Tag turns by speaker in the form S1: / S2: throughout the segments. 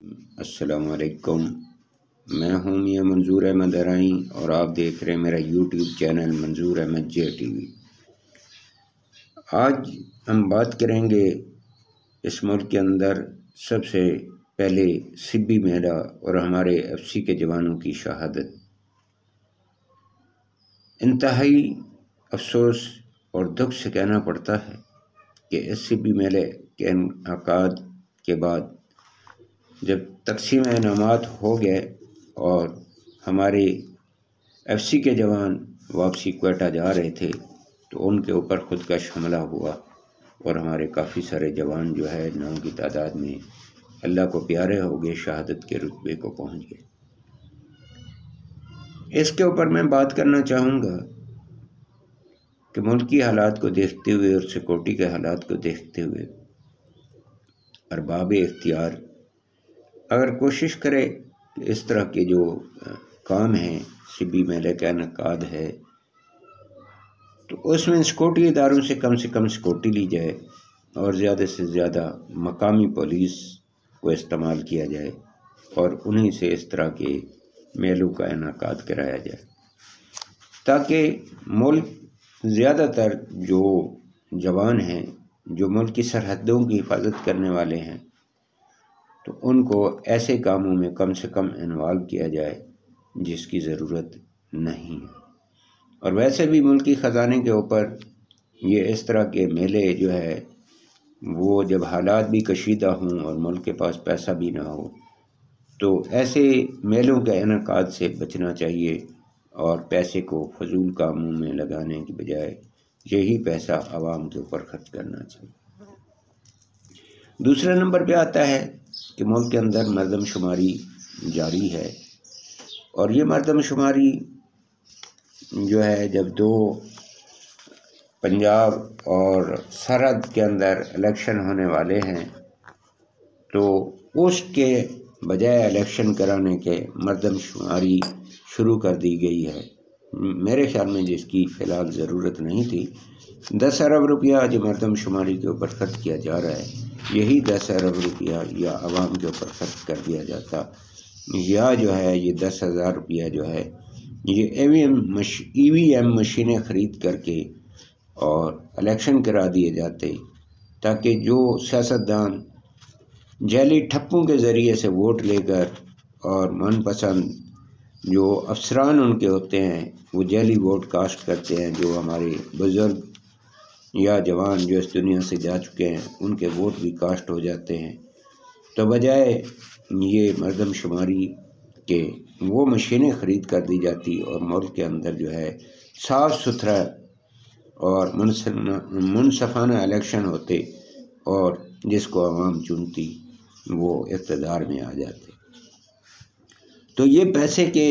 S1: السلام علیکم، میں ہوں میاں منظور احمد ارائیں اور آپ دیکھ رہے ہیں میرا یوٹیوب چینل منظور احمد جے ٹی وی۔ آج ہم بات کریں گے اس ملک کے اندر سب سے پہلے سبی میلہ اور ہمارے ایف سی کے جوانوں کی شہادت۔ انتہائی افسوس اور دکھ سے کہنا پڑتا ہے کہ اس سبی میلے کے انعقاد کے بعد جب تقسیم انعامات ہو گئے اور ہمارے ایف سی کے جوان واپسی کوئٹہ جا رہے تھے تو ان کے اوپر خودکش حملہ ہوا اور ہمارے کافی سارے جوان جو ہے 9 کی تعداد میں اللہ کو پیارے ہو گئے، شہادت کے رتبے کو پہنچ گئے۔ اس کے اوپر میں بات کرنا چاہوں گا کہ ملکی حالات کو دیکھتے ہوئے اور سیکورٹی کے حالات کو دیکھتے ہوئے ارباب اختیار اگر کوشش کرے کہ اس طرح کے جو کام ہیں، سبی میلے کا انعقاد ہے، تو اس میں سیکورٹی اداروں سے کم سیکورٹی لی جائے اور زیادہ سے زیادہ مقامی پولیس کو استعمال کیا جائے اور انہی سے اس طرح کے میلوں کا انعقاد کرایا جائے، تاکہ ملک زیادہ تر جو جوان ہیں، جو ملک کی سرحدوں کی حفاظت کرنے والے ہیں، تو ان کو ایسے کاموں میں کم سے کم انوالو کیا جائے جس کی ضرورت نہیں ہے۔ اور ویسے بھی ملکی خزانے کے اوپر یہ اس طرح کے میلے جو ہے وہ جب حالات بھی کشیدہ ہوں اور ملک کے پاس پیسہ بھی نہ ہو تو ایسے میلوں کے انعقاد سے بچنا چاہیے اور پیسے کو فضول کاموں میں لگانے کی بجائے یہی پیسہ عوام کے اوپر خرچ کرنا چاہیے۔ دوسرے نمبر پہ آتا ہے کہ ملک کے اندر مردم شماری جاری ہے، اور یہ مردم شماری جو ہے جب دو پنجاب اور سرحد کے اندر الیکشن ہونے والے ہیں تو اس کے بجائے الیکشن کرانے کے مردم شماری شروع کر دی گئی ہے، میرے خیال میں جس کی فی الحال ضرورت نہیں تھی۔ 10 ارب روپیہ جو مردم شماری کے اوپر خرچ کیا جا رہا ہے، یہی 10 ارب روپیہ یا عوام کے اوپر خرچ کر دیا جاتا، یا جو ہے یہ 10,000 روپیہ جو ہے یہ ای وی ایم مشینیں خرید کر کے اور الیکشن کرا دیے جاتے، تاکہ جو سیاستدان جعلی ٹھپوں کے ذریعے سے ووٹ لے کر اور من پسند جو افسران ان کے ہوتے ہیں وہ جعلی ووٹ کاسٹ کرتے ہیں، جو ہمارے بزرگ یا جوان جو اس دنیا سے جا چکے ہیں ان کے ووٹ بھی کاسٹ ہو جاتے ہیں، تو بجائے یہ مردم شماری کے وہ مشینیں خرید کر دی جاتی اور ملک کے اندر جو ہے صاف ستھرا اور منصفانہ الیکشن ہوتے اور جس کو عوام چنتی وہ اقتدار میں آ جاتے۔ تو یہ پیسے کے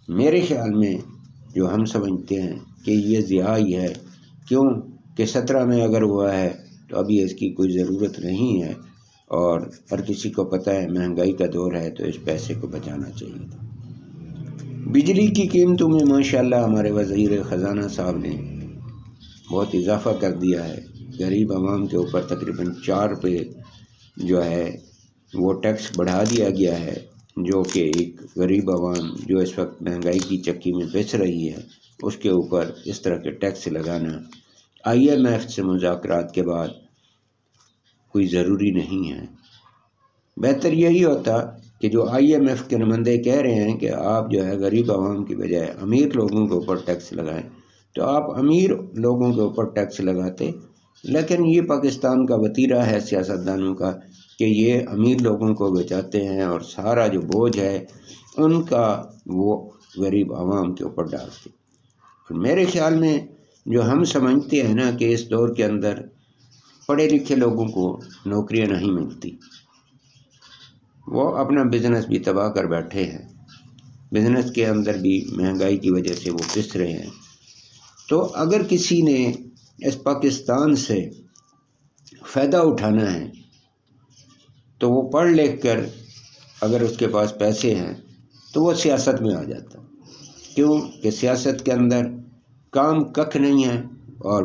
S1: میرے خیال میں جو ہم سمجھتے ہیں کہ یہ ضیاع ہی ہے، کیوں کہ 17 میں اگر ہوا ہے تو ابھی اس کی کوئی ضرورت نہیں ہے، اور ہر کسی کو پتہ ہے مہنگائی کا دور ہے تو اس پیسے کو بچانا چاہیے تھا۔ بجلی کی قیمتوں میں ماشاءاللہ ہمارے وزیر خزانہ صاحب نے بہت اضافہ کر دیا ہے، غریب عوام کے اوپر تقریباً 4 روپے جو ہے وہ ٹیکس بڑھا دیا گیا ہے، جو کہ ایک غریب عوام جو اس وقت مہنگائی کی چکی میں پس رہی ہے اس کے اوپر اس طرح کے ٹیکس لگانا IMF سے مذاکرات کے بعد کوئی ضروری نہیں ہے۔ بہتر یہی ہوتا کہ جو IMF کے نمائندے کہہ رہے ہیں کہ آپ جو ہے غریب عوام کی بجائے امیر لوگوں کے اوپر ٹیکس لگائیں، تو آپ امیر لوگوں کے اوپر ٹیکس لگاتے، لیکن یہ پاکستان کا وتیرہ ہے سیاستدانوں کا کہ یہ امیر لوگوں کو بچاتے ہیں اور سارا جو بوجھ ہے ان کا وہ غریب عوام کے اوپر ڈالتے۔ میرے خیال میں جو ہم سمجھتے ہیں نا کہ اس دور کے اندر پڑھے لکھے لوگوں کو نوکریاں نہیں ملتی، وہ اپنا بزنس بھی تباہ کر بیٹھے ہیں، بزنس کے اندر بھی مہنگائی کی وجہ سے وہ پس رہے ہیں، تو اگر کسی نے اس پاکستان سے فائدہ اٹھانا ہے تو وہ پڑھ لکھ کر اگر اس کے پاس پیسے ہیں تو وہ سیاست میں آ جاتا، کیوں کہ سیاست کے اندر کام ککھ نہیں ہے اور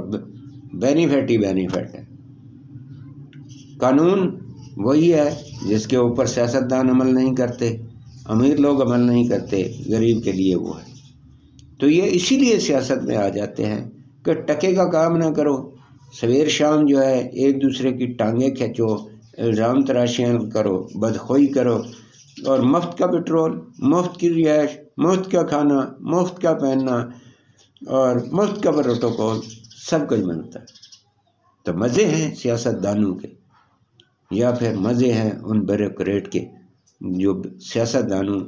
S1: بینیفٹ ہی بینیفٹ ہے۔ قانون وہی ہے جس کے اوپر سیاستدان عمل نہیں کرتے، امیر لوگ عمل نہیں کرتے، غریب کے لیے وہ ہے۔ تو یہ اسی لیے سیاست میں آ جاتے ہیں کہ ٹکے کا کام نہ کرو، سویر شام جو ہے ایک دوسرے کی ٹانگیں کھینچو، الزام تراشیاں کرو، بدخوئی کرو، اور مفت کا پٹرول، مفت کی رہائش، مفت کا کھانا، مفت کا پہننا اور مفت کا پروٹوکول، سب کچھ ملتا ہے۔ تو مزے ہیں سیاست دانوں کے، یا پھر مزے ہیں ان بیوروکریٹ کے جو سیاست دانوں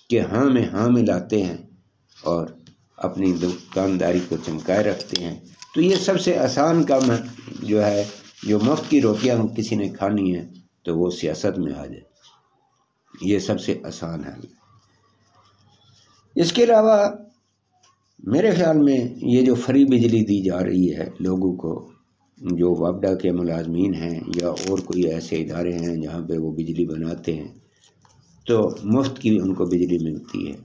S1: کے ہاں میں ہاں ملاتے ہیں اور اپنی دکانداری کو چمکائے رکھتے ہیں۔ تو یہ سب سے آسان کام ہے جو ہے، جو مفت کی روٹیاں کسی نے کھانی ہے تو وہ سیاست میں آ جائے، یہ سب سے آسان ہے۔ اس کے علاوہ میرے خیال میں یہ جو فری بجلی دی جا رہی ہے لوگوں کو، جو وابڈا کے ملازمین ہیں یا اور کوئی ایسے ادارے ہیں جہاں پہ وہ بجلی بناتے ہیں، تو مفت کی ان کو بجلی ملتی ہے۔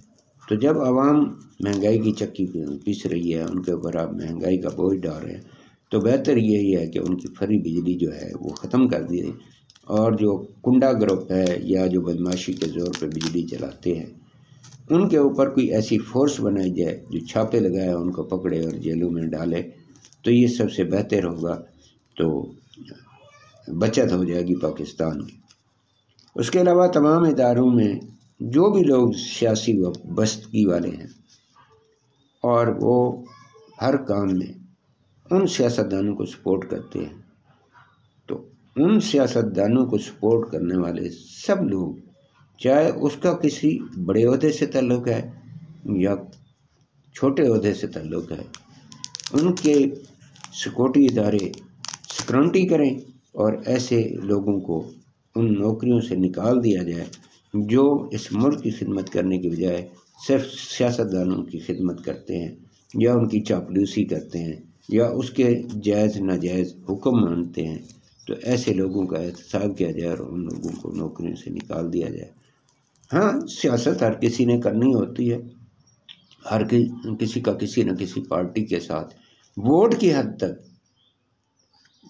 S1: تو جب عوام مہنگائی کی چکی پیس رہی ہے، ان کے اوپر آپ مہنگائی کا بوجھ ڈال رہے ہیں، تو بہتر یہی ہے کہ ان کی فری بجلی جو ہے وہ ختم کر دی، اور جو کنڈا گروپ ہے یا جو بدماشی کے زور پہ بجلی چلاتے ہیں ان کے اوپر کوئی ایسی فورس بنائی جائے جو چھاپے لگائے، ان کو پکڑے اور جیلوں میں ڈالے، تو یہ سب سے بہتر ہوگا، تو بچت ہو جائے گی پاکستان کی۔ اس کے علاوہ تمام اداروں میں جو بھی لوگ سیاسی وابستگی والے ہیں اور وہ ہر کام میں ان سیاستدانوں کو سپورٹ کرتے ہیں، تو ان سیاستدانوں کو سپورٹ کرنے والے سب لوگ، چاہے اس کا کسی بڑے عہدے سے تعلق ہے یا چھوٹے عہدے سے تعلق ہے، ان کے سیکورٹی ادارے سیکورٹی کریں اور ایسے لوگوں کو ان نوکریوں سے نکال دیا جائے جو اس ملک کی خدمت کرنے کے بجائے صرف سیاستدانوں کی خدمت کرتے ہیں یا ان کی چاپلوسی کرتے ہیں یا اس کے جائز ناجائز حکم مانتے ہیں۔ تو ایسے لوگوں کا احتساب کیا جائے اور ان لوگوں کو نوکریوں سے نکال دیا جائے۔ ہاں، سیاست ہر کسی نے کرنی ہوتی ہے، ہر کسی کا کسی نہ کسی پارٹی کے ساتھ ووٹ کی حد تک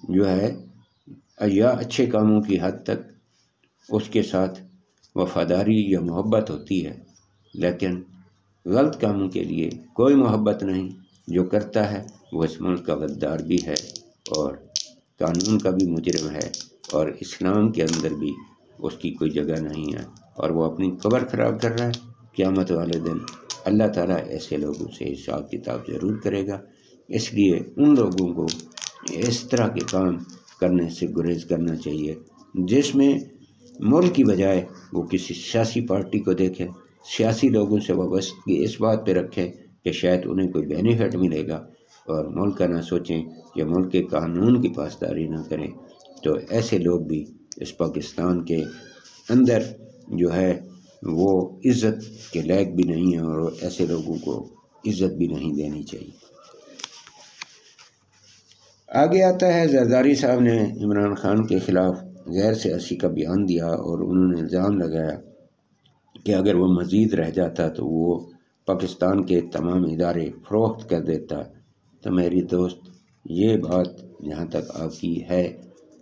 S1: جو ہے یا اچھے کاموں کی حد تک اس کے ساتھ وفاداری یا محبت ہوتی ہے، لیکن غلط کاموں کے لیے کوئی محبت نہیں۔ جو کرتا ہے وہ اس ملک کا غدار بھی ہے اور قانون کا بھی مجرم ہے، اور اسلام کے اندر بھی اس کی کوئی جگہ نہیں ہے، اور وہ اپنی قبر خراب کر رہا ہے۔ قیامت والے دن اللہ تعالیٰ ایسے لوگوں سے حساب کتاب ضرور کرے گا، اس لیے ان لوگوں کو اس طرح کے کام کرنے سے گریز کرنا چاہیے جس میں ملک کی بجائے وہ کسی سیاسی پارٹی کو دیکھیں، سیاسی لوگوں سے وابستگی اس بات پہ رکھیں کہ شاید انہیں کوئی بینیفٹ ملے گا، اور ملک کا نہ سوچیں یا ملک کے قانون کی پاسداری نہ کریں۔ تو ایسے لوگ بھی اس پاکستان کے اندر جو ہے وہ عزت کے لائق بھی نہیں ہیں، اور ایسے لوگوں کو عزت بھی نہیں دینی چاہیے۔ آگے آتا ہے زرداری صاحب نے عمران خان کے خلاف غیر سیاسی کا بیان دیا، اور انہوں نے الزام لگایا کہ اگر وہ مزید رہ جاتا تو وہ پاکستان کے تمام ادارے فروخت کر دیتا۔ تو میری دوست، یہ بات جہاں تک آپ کی ہے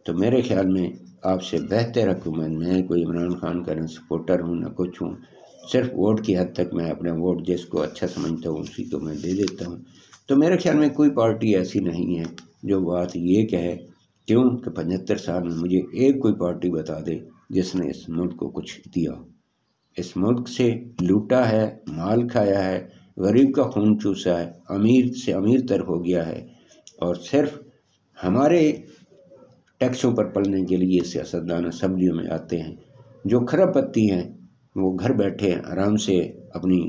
S1: تو میرے خیال میں آپ سے بہتر حکومت، میں کوئی عمران خان کا نہ سپورٹر ہوں نہ کچھ ہوں، صرف ووٹ کی حد تک میں اپنا ووٹ جس کو اچھا سمجھتا ہوں اسی کو میں دے دیتا ہوں۔ تو میرے خیال میں کوئی پارٹی ایسی نہیں ہے جو بات یہ کہے، کیوں کہ 75 سال میں مجھے ایک کوئی پارٹی بتا دے جس نے اس ملک کو کچھ دیا۔ اس ملک سے لوٹا ہے، مال کھایا ہے، غریب کا خون چوسا ہے، امیر سے امیر تر ہو گیا ہے، اور صرف ہمارے ٹیکسوں پر پلنے کے لیے سیاستدان اسمبلیوں میں آتے ہیں۔ جو کھرب پتی ہیں وہ گھر بیٹھے آرام سے اپنی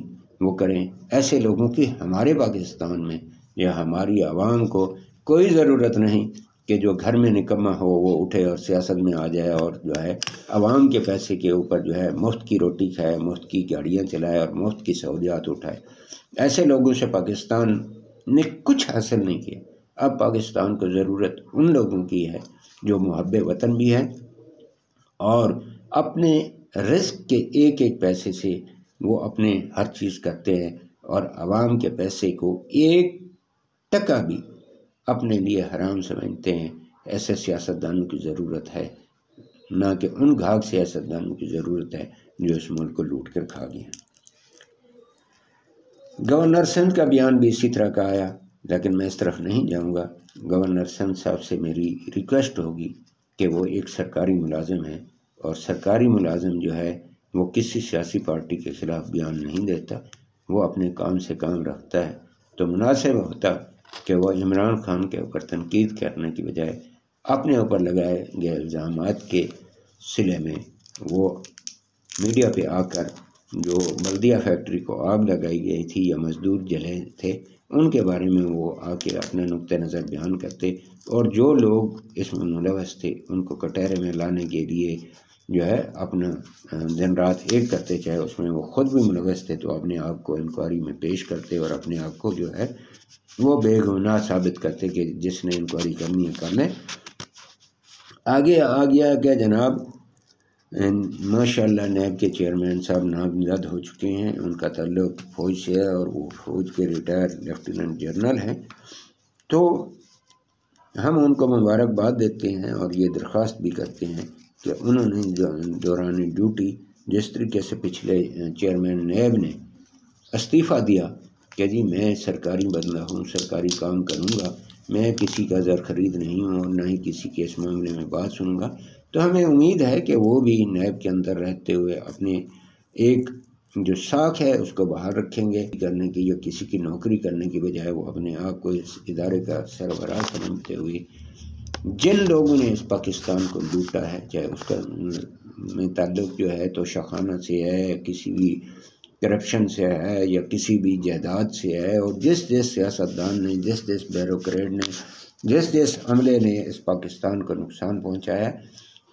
S1: وہ کریں۔ ایسے لوگوں کی ہمارے پاکستان میں یا ہماری عوام کو کوئی ضرورت نہیں کہ جو گھر میں نکمہ ہو وہ اٹھے اور سیاست میں آ جائے اور جو ہے عوام کے پیسے کے اوپر جو ہے مفت کی روٹی کھائے، مفت کی گاڑیاں چلائے اور مفت کی سہولیات اٹھائے۔ ایسے لوگوں سے پاکستان نے کچھ حاصل نہیں کیا۔ اب پاکستان کو ضرورت ان لوگوں کی ہے جو محب وطن بھی ہیں اور اپنے رزق کے ایک ایک پیسے سے وہ اپنے ہر چیز کرتے ہیں، اور عوام کے پیسے کو ایک ٹکا بھی اپنے لیے حرام سمجھتے ہیں۔ ایسے سیاستدانوں کی ضرورت ہے نہ کہ ان گھاگ سیاستدانوں کی ضرورت ہے جو اس ملک کو لوٹ کر کھا گئے۔ گورنر سندھ کا بیان بھی اسی طرح کا آیا، لیکن میں اس طرف نہیں جاؤں گا۔ گورنر سندھ صاحب سے میری ریکویسٹ ہوگی کہ وہ ایک سرکاری ملازم ہے، اور سرکاری ملازم جو ہے وہ کسی سیاسی پارٹی کے خلاف بیان نہیں دیتا، وہ اپنے کام سے کام رکھتا ہے۔ تو مناسب ہوتا کہ وہ عمران خان کے اوپر تنقید کرنے کی بجائے اپنے اوپر لگائے گئے الزامات کے صلے میں وہ میڈیا پہ آ کر جو بلدیہ فیکٹری کو آگ لگائی گئی تھی یا مزدور جلے تھے ان کے بارے میں وہ آ کے اپنا نقطہ نظر بیان کرتے، اور جو لوگ اس میں ملوث تھے ان کو کٹہرے میں لانے کے لیے جو ہے اپنا دن رات ایک کرتے، چاہے اس میں وہ خود بھی ملوث تھے، تو اپنے آپ کو انکوائری میں پیش کرتے اور اپنے آپ کو جو ہے وہ بے گناہ ثابت کرتے کہ جس نے انکوائری کرنی ہے کر لیں۔ آگے آ گیا کہ جناب ماشاءاللہ نیب کے چیئرمین صاحب نامزد ہو چکے ہیں، ان کا تعلق فوج سے ہے اور وہ فوج کے ریٹائر لیفٹیننٹ جنرل ہیں، تو ہم ان کو مبارکباد دیتے ہیں اور یہ درخواست بھی کرتے ہیں کہ انہوں نے دوران ڈیوٹی جس طریقے سے پچھلے چیئرمین نیب نے استعفیٰ دیا کہ جی میں سرکاری بندہ ہوں، سرکاری کام کروں گا، میں کسی کا زر خرید نہیں ہوں اور نہ ہی کسی کے اس معاملے میں بات سنوں گا، تو ہمیں امید ہے کہ وہ بھی نیب کے اندر رہتے ہوئے اپنے ایک جو ساکھ ہے اس کو باہر رکھیں گے کرنے کی، یا کسی کی نوکری کرنے کی بجائے وہ اپنے آپ کو اس ادارے کا سربراہ سمجھتے ہوئے جن لوگوں نے اس پاکستان کو لوٹا ہے، چاہے اس کا میں تعلق جو ہے تو شاخانہ سے ہے، کسی بھی کرپشن سے ہے یا کسی بھی جائیداد سے ہے، اور جس سیاستدان نے، جس بیوروکریٹ نے، جس عملے نے اس پاکستان کو نقصان پہنچایا،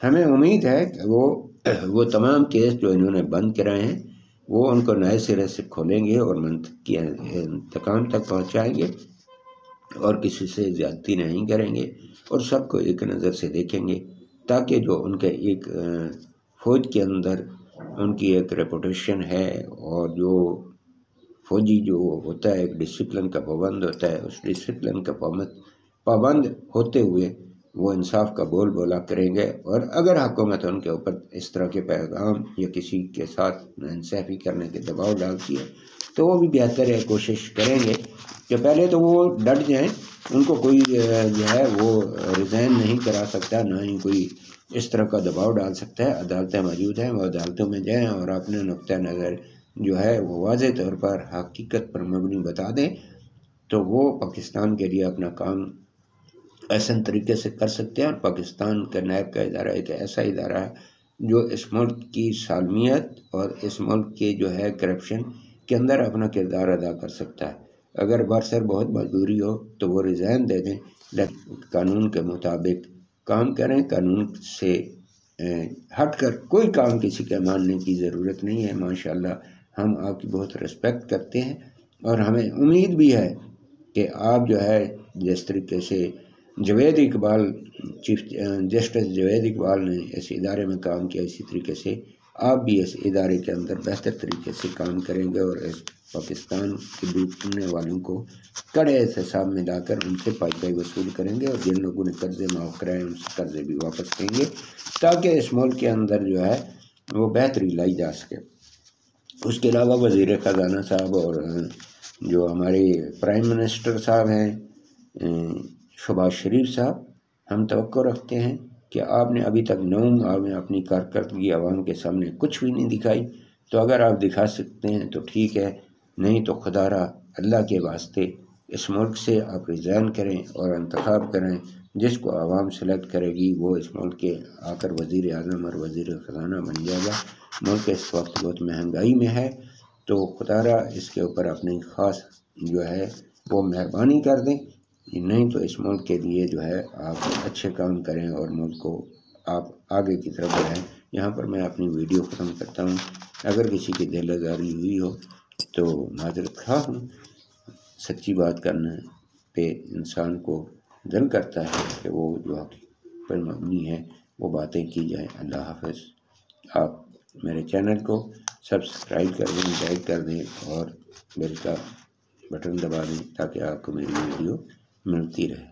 S1: ہمیں امید ہے کہ وہ تمام کیس جو انہوں نے بند کرائے ہیں وہ ان کو نئے سرے سے کھولیں گے اور منطقی انتقام تک پہنچائیں گے اور کسی سے زیادتی نہیں کریں گے اور سب کو ایک نظر سے دیکھیں گے، تاکہ جو ان کے ایک فوج کے اندر ان کی ایک ریپوٹیشن ہے، اور جو فوجی جو ہوتا ہے ایک ڈسپلن کا پابند ہوتا ہے، اس ڈسپلن کا پابند ہوتے ہوئے وہ انصاف کا بول بولا کریں گے، اور اگر حکومت ان کے اوپر اس طرح کے پیغام یا کسی کے ساتھ ناانصافی کرنے کے دباؤ ڈالتی ہے تو وہ بھی بہتر ہے، کوشش کریں گے کہ پہلے تو وہ ڈٹ جائیں، ان کو کوئی جو ہے وہ ریزائن نہیں کرا سکتا، نہ ہی کوئی اس طرح کا دباؤ ڈال سکتا ہے۔ عدالتیں موجود ہیں، وہ عدالتوں میں جائیں اور اپنے نقطہ نظر جو ہے وہ واضح طور پر حقیقت پر مبنی بتا دیں، تو وہ پاکستان کے لیے اپنا کام احسن طریقے سے کر سکتے ہیں۔ اور پاکستان کا نیب کا ادارہ ایک ایسا ادارہ ہے جو اس ملک کی سالمیت اور اس ملک کے جو ہے کرپشن کے اندر اپنا کردار ادا کر سکتا ہے۔ اگر برسر بہت مجبوری ہو تو وہ ریزائن دے دیں، لیکن قانون کے مطابق کام کریں، قانون سے ہٹ کر کوئی کام کسی کے ماننے کی ضرورت نہیں ہے۔ ماشاءاللہ ہم آپ کی بہت رسپیکٹ کرتے ہیں اور ہمیں امید بھی ہے کہ آپ جو ہے جس طریقے سے جوید اقبال چیف جسٹس جوید اقبال نے اس ادارے میں کام کیا، اسی طریقے سے آپ بھی اس ادارے کے اندر بہتر طریقے سے کام کریں گے اور اس پاکستان کے لوٹنے والوں کو کڑے احتساب میں لا کر ان سے پائی وصول کریں گے، اور جن لوگوں نے قرضے معاف کرائے ان سے قرضے بھی واپس دیں گے، تاکہ اس ملک کے اندر جو ہے وہ بہتری لائی جا سکے۔ اس کے علاوہ وزیر خزانہ صاحب اور جو ہمارے پرائم منسٹر صاحب ہیں شہباز شریف صاحب، ہم توقع رکھتے ہیں کہ آپ نے ابھی تک 9 ماہ میں اپنی کارکردگی عوام کے سامنے کچھ بھی نہیں دکھائی، تو اگر آپ دکھا سکتے ہیں تو ٹھیک ہے، نہیں تو خدا را اللہ کے واسطے اس ملک سے آپ ریزائن کریں اور انتخاب کریں، جس کو عوام سلیکٹ کرے گی وہ اس ملک کے آ کر وزیر اعظم اور وزیر خزانہ بن جائے گا۔ ملک اس وقت بہت مہنگائی میں ہے، تو خدا را اس کے اوپر اپنی خاص جو ہے وہ مہربانی کر دیں، نہیں تو اس ملک کے لیے جو ہے آپ اچھے کام کریں اور ملک کو آپ آگے کی طرف بڑھائیں۔ یہاں پر میں اپنی ویڈیو ختم کرتا ہوں۔ اگر کسی کی دل آزاری ہوئی ہو تو معذرت خواہ ہوں، سچی بات کرنا پہ انسان کو دل کرتا ہے کہ وہ جو حقیقت پر مبنی ہے وہ باتیں کی جائیں۔ اللہ حافظ۔ آپ میرے چینل کو سبسکرائب کر دیں، لائک کر دیں اور بیل کا بٹن دبا دیں تاکہ آپ کو میری ویڈیو ملتی رہے۔